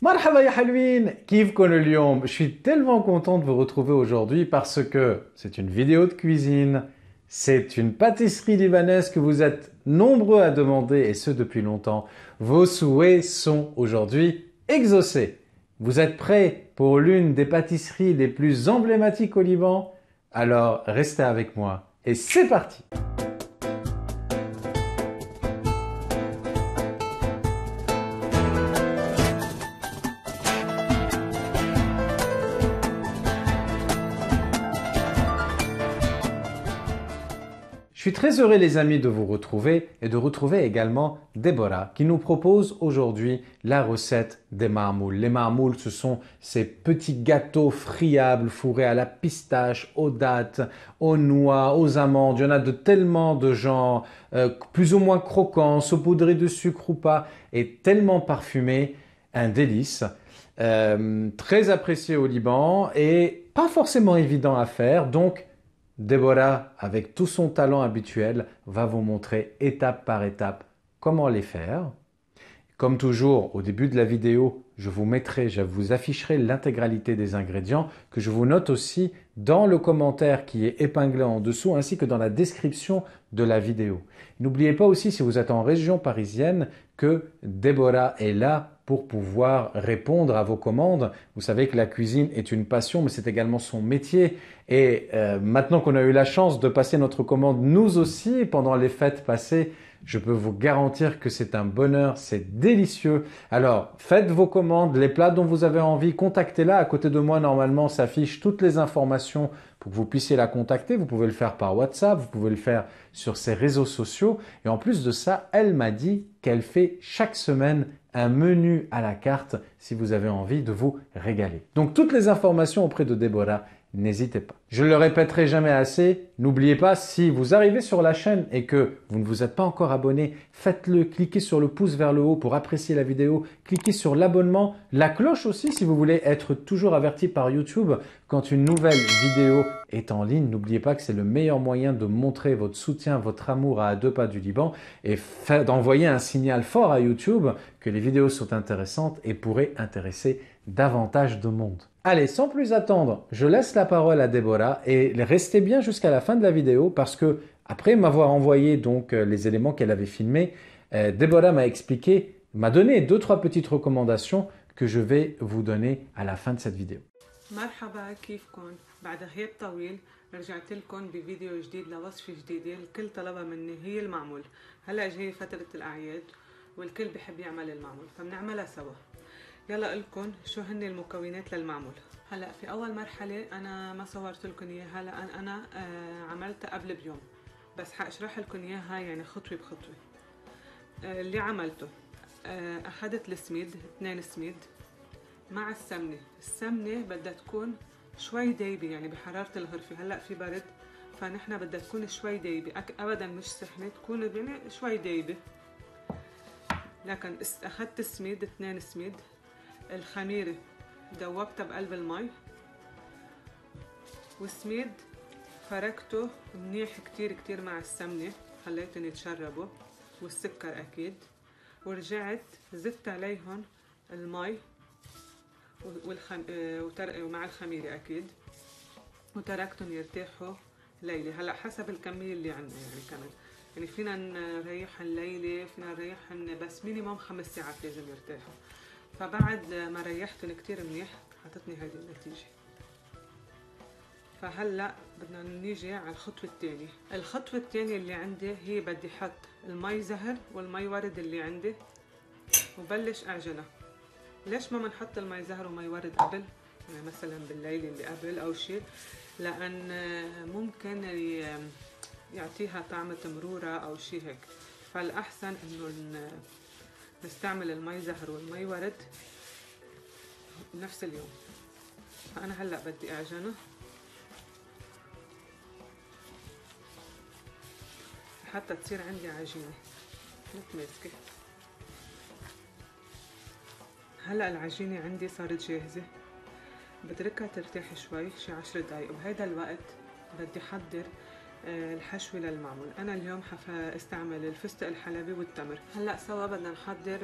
Marhaba ya Halwin, كيفكن اليوم? Je suis tellement content de vous retrouver aujourd'hui parce que c'est une vidéo de cuisine, c'est une pâtisserie libanaise que vous êtes nombreux à demander et ce depuis longtemps. Vos souhaits sont aujourd'hui exaucés. Vous êtes prêts pour l'une des pâtisseries les plus emblématiques au Liban? Alors restez avec moi et c'est parti! Je suis très heureux les amis de vous retrouver et de retrouver également Déborah qui nous propose aujourd'hui la recette des marmoules. Les marmoules, ce sont ces petits gâteaux friables fourrés à la pistache, aux dattes, aux noix, aux amandes. Il y en a de tellement de genres, plus ou moins croquants, saupoudrés de sucre ou pas et tellement parfumés, un délice. Très apprécié au Liban et pas forcément évident à faire, donc Déborah, avec tout son talent habituel, va vous montrer étape par étape comment les faire. Comme toujours, au début de la vidéo, je vous afficherai l'intégralité des ingrédients que je vous note aussi dans le commentaire qui est épinglé en dessous ainsi que dans la description de la vidéo. N'oubliez pas aussi, si vous êtes en région parisienne, que Déborah est là pour pouvoir répondre à vos commandes. Vous savez que la cuisine est une passion, mais c'est également son métier. Et maintenant qu'on a eu la chance de passer notre commande, nous aussi, pendant les fêtes passées, je peux vous garantir que c'est un bonheur, c'est délicieux. Alors, faites vos commandes, les plats dont vous avez envie, contactez-la. À côté de moi, normalement, s'affichent toutes les informations pour que vous puissiez la contacter. Vous pouvez le faire par WhatsApp, vous pouvez le faire sur ses réseaux sociaux. Et en plus de ça, elle m'a dit qu'elle fait chaque semaine un menu à la carte si vous avez envie de vous régaler. Donc, toutes les informations auprès de Déborah. N'hésitez pas. Je ne le répéterai jamais assez, n'oubliez pas, si vous arrivez sur la chaîne et que vous ne vous êtes pas encore abonné, faites-le, cliquez sur le pouce vers le haut pour apprécier la vidéo, cliquez sur l'abonnement, la cloche aussi si vous voulez être toujours averti par YouTube quand une nouvelle vidéo est en ligne. N'oubliez pas que c'est le meilleur moyen de montrer votre soutien, votre amour à deux pas du Liban et d'envoyer un signal fort à YouTube que les vidéos sont intéressantes et pourraient intéresser davantage de monde. Allez, sans plus attendre, je laisse la parole à Déborah et restez bien jusqu'à la fin de la vidéo parce que après m'avoir envoyé donc les éléments qu'elle avait filmés, Déborah m'a expliqué, m'a donné 2-3 petites recommandations que je vais vous donner à la fin de cette vidéo. مرحبا كيفكن؟ بعد غياب طويل رجعت لكم بفيديو جديد لوصفة جديدة الكل طلبها مني هي المعمول. هلا جاي فترة الأعياد والكل بحب يعمل المعمول فبنعملها سوا. يلا قلكن شو هن المكونات للمعمول. هلا في اول مرحله انا ما صورت لكم اياها لان انا عملتها قبل بيوم بس حاشرح لكم اياها يعني خطوه بخطوه. اللي عملته اخذت السميد 2 سميد مع السمنه. السمنه بدها تكون شوي دايبه يعني بحراره الغرفه. هلا في برد فنحن بدها تكون شوي دايبه ابدا مش سخنه تكون يعني شوي دايبه. لكن اخذت السميد 2 سميد. الخميرة دوبتها بقلب المي والسميد فركته منيح كتير مع السمنة خليتهم يتشربوا والسكر أكيد ورجعت زدت عليهم المي ومع الخميرة أكيد وتركتهم يرتاحوا ليلة. هلأ حسب الكمية اللي عندنا يعني كمان يعني فينا نريحهم ليلة فينا نريحهم بس مينيموم 5 ساعات لازم يرتاحوا. فبعد ما ريحتن كتير منيح عطتني هذه النتيجة. فهلأ بدنا نيجي على الخطوة الثانية. الخطوة الثانية اللي عندي هي بدي حط المي زهر والمي ورد اللي عندي وبلش اعجنها. ليش ما بنحط المي زهر ومي ورد قبل؟ يعني مثلا بالليل اللي قبل او شيء لان ممكن يعطيها طعم تمرورة او شيء هيك. فالاحسن انه نستعمل المي زهر والمي ورد نفس اليوم. فأنا هلأ بدي أعجنه حتى تصير عندي عجينة متماسكة. هلأ العجينة عندي صارت جاهزة بتركها ترتاح شوي شي 10 دقايق وبهيدا الوقت بدي أحضر الحشوة للمعمول. أنا اليوم استعمل الفستق الحلبي والتمر. هلأ سوا بدنا نحضر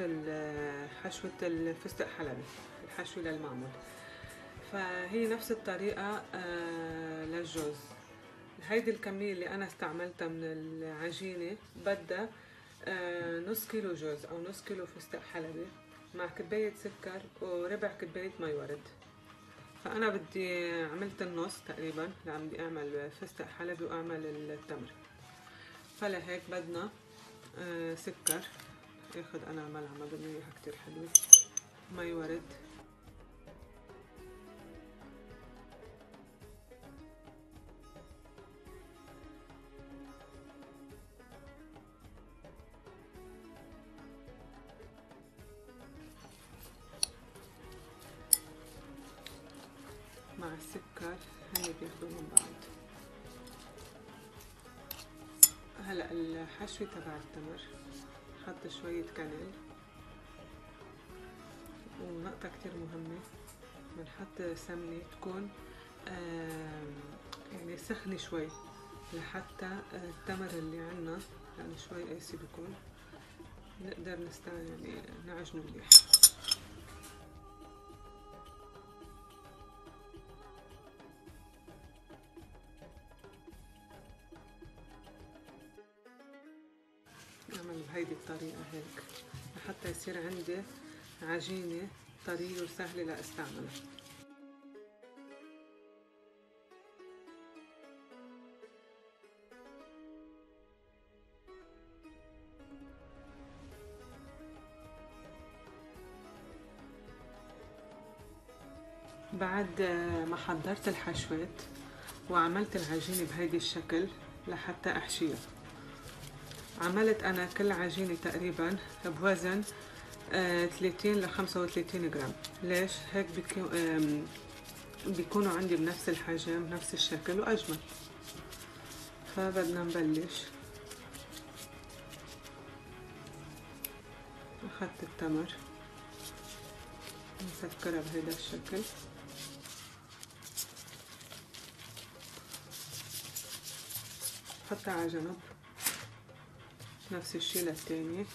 حشوة الفستق الحلبي، الحشوة للمعمول. فهي نفس الطريقة للجوز. هيدي الكمية اللي أنا استعملتها من العجينة بدها نص كيلو جوز أو نص كيلو فستق حلبي مع كباية سكر وربع كباية مي ورد. فأنا عملت النص تقريبا، بدي أعمل فستق حلبي وأعمل التمر. فلهيك بدنا سكر، اخد أنا ملعقة ما بدنا إياها كتير حلوة، مي ورد، مع السكر هني بياخدوا من بعض. هلا الحشوة تبع التمر حط شوية كانيل، ونقطة كتير مهمة بنحط سمنة تكون يعني سخنة شوي لحتى التمر اللي عنا يعني شوي قاسي بيكون، نقدر يعني نعجنه مليح. نعمل بهيدي الطريقة هيك لحتى يصير عندي عجينة طرية وسهلة لاستعملها. بعد ما حضرت الحشوات وعملت العجينة بهيدي الشكل لحتى احشيها، عملت انا كل عجينة تقريبا بوزن 30 ل 35 جرام. ليش؟ هيك بيكونوا عندي بنفس الحجم نفس الشكل واجمل. فبدنا نبلش. اخذت التمر نسكرها بهذا الشكل، حطها على جنب. نفس الشي للتاني.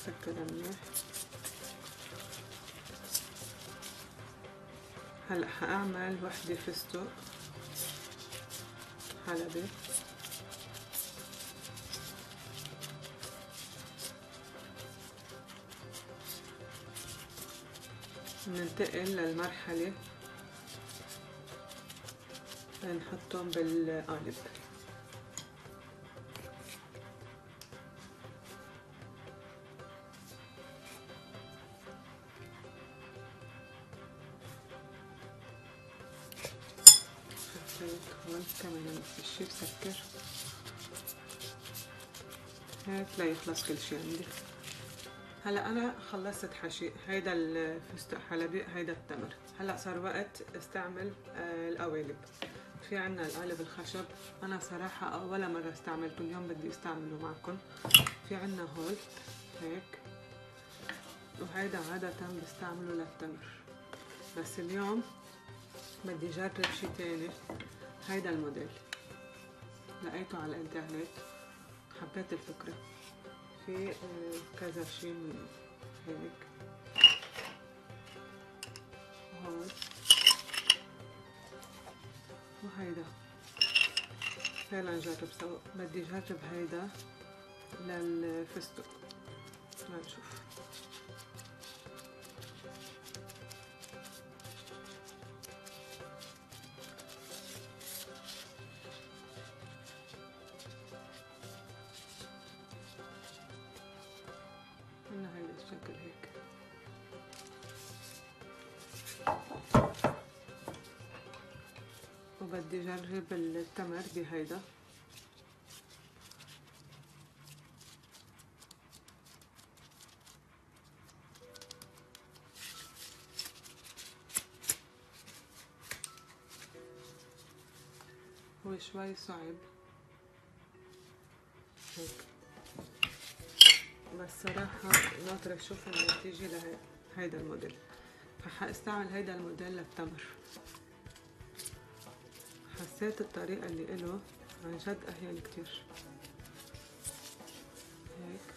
سكرها منيح. هلا حاعمل وحدة فستق حلبي، ننتقل للمرحلة نحطهم بالقالب. هون كمان نفس الشي بسكر هيك ليخلص كل شي عندي. هلا انا خلصت حشي هيدا الفستق حلبي، هيدا التمر. هلا صار وقت استعمل القوالب. في عنا القالب الخشب، انا صراحة ولا مرة استعملته، اليوم بدي استعمله معكم. في عنا هول هيك، وهيدا عادة بستعمله للتمر، بس اليوم بدي جرب شي تاني. هيدا الموديل لقيته على الانترنت، حبيت الفكرة. في كذا شي من هيك هون وهيدا. فعلا نجرب سوا. بدي جرب هيدا للفستق لنشوف. عنا هيدا الشكل هيك. وبدي جرب التمر بهيدا. هو شوي صعب هيك، بس صراحة ناطرة اشوف النتيجة لهيدا الموديل، فحاستعمل هيدا الموديل للتمر. حسيت الطريقة اللي إله عن جد أهين كتير هيك.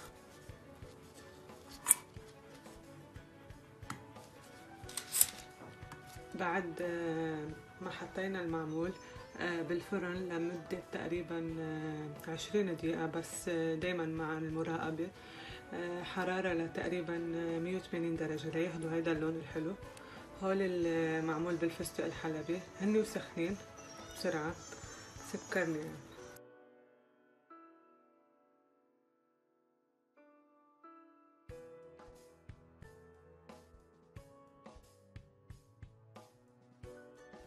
بعد ما حطينا المعمول بالفرن لمدة تقريبا 20 دقيقة، بس دايما مع المراقبة، حرارة لتقريبا 180 درجة لياخدوا هيدا اللون الحلو. هول المعمول بالفستق الحلبي هني وسخنين بسرعة سكرني يعني.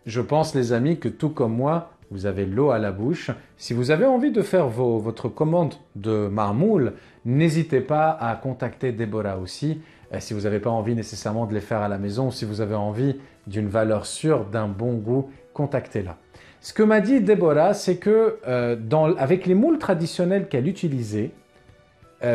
Je pense, les amis, que tout comme moi, vous avez l'eau à la bouche. Si vous avez envie de faire votre commande de marmoule, n'hésitez pas à contacter Déborah aussi. Si vous n'avez pas envie nécessairement de les faire à la maison, si vous avez envie d'une valeur sûre, d'un bon goût, contactez-la. Ce que m'a dit Déborah, c'est que avec les moules traditionnels qu'elle utilisait,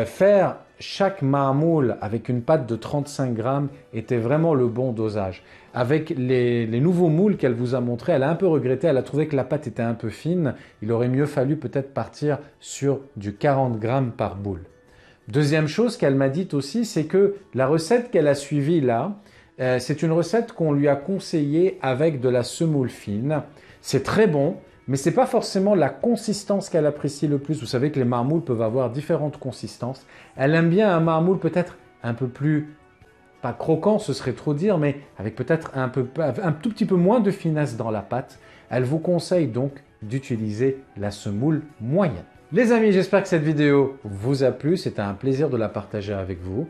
faire chaque marmoule avec une pâte de 35 grammes était vraiment le bon dosage. Avec les nouveaux moules qu'elle vous a montrés, elle a un peu regretté, elle a trouvé que la pâte était un peu fine. Il aurait mieux fallu peut-être partir sur du 40 grammes par boule. Deuxième chose qu'elle m'a dit aussi, c'est que la recette qu'elle a suivie là, c'est une recette qu'on lui a conseillée avec de la semoule fine. C'est très bon, mais ce n'est pas forcément la consistance qu'elle apprécie le plus. Vous savez que les marmoules peuvent avoir différentes consistances. Elle aime bien un marmoule peut-être un peu plus, pas croquant, ce serait trop dire, mais avec peut-être un tout petit peu moins de finesse dans la pâte. Elle vous conseille donc d'utiliser la semoule moyenne. Les amis, j'espère que cette vidéo vous a plu. C'était un plaisir de la partager avec vous.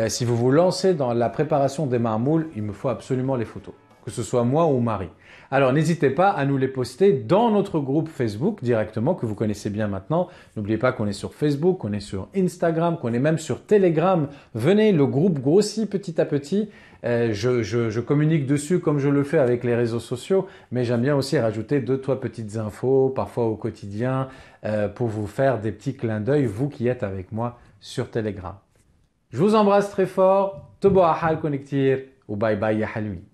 Si vous vous lancez dans la préparation des marmoules, il me faut absolument les photos, que ce soit moi ou Marie. Alors n'hésitez pas à nous les poster dans notre groupe Facebook directement, que vous connaissez bien maintenant. N'oubliez pas qu'on est sur Facebook, qu'on est sur Instagram, qu'on est même sur Telegram. Venez, le groupe grossit petit à petit. Je communique dessus comme je le fais avec les réseaux sociaux, mais j'aime bien aussi rajouter 2-3 petites infos, parfois au quotidien, pour vous faire des petits clins d'œil, vous qui êtes avec moi sur Telegram. Je vous embrasse très fort. Tobo ahal connectir ou bye bye ya halwi.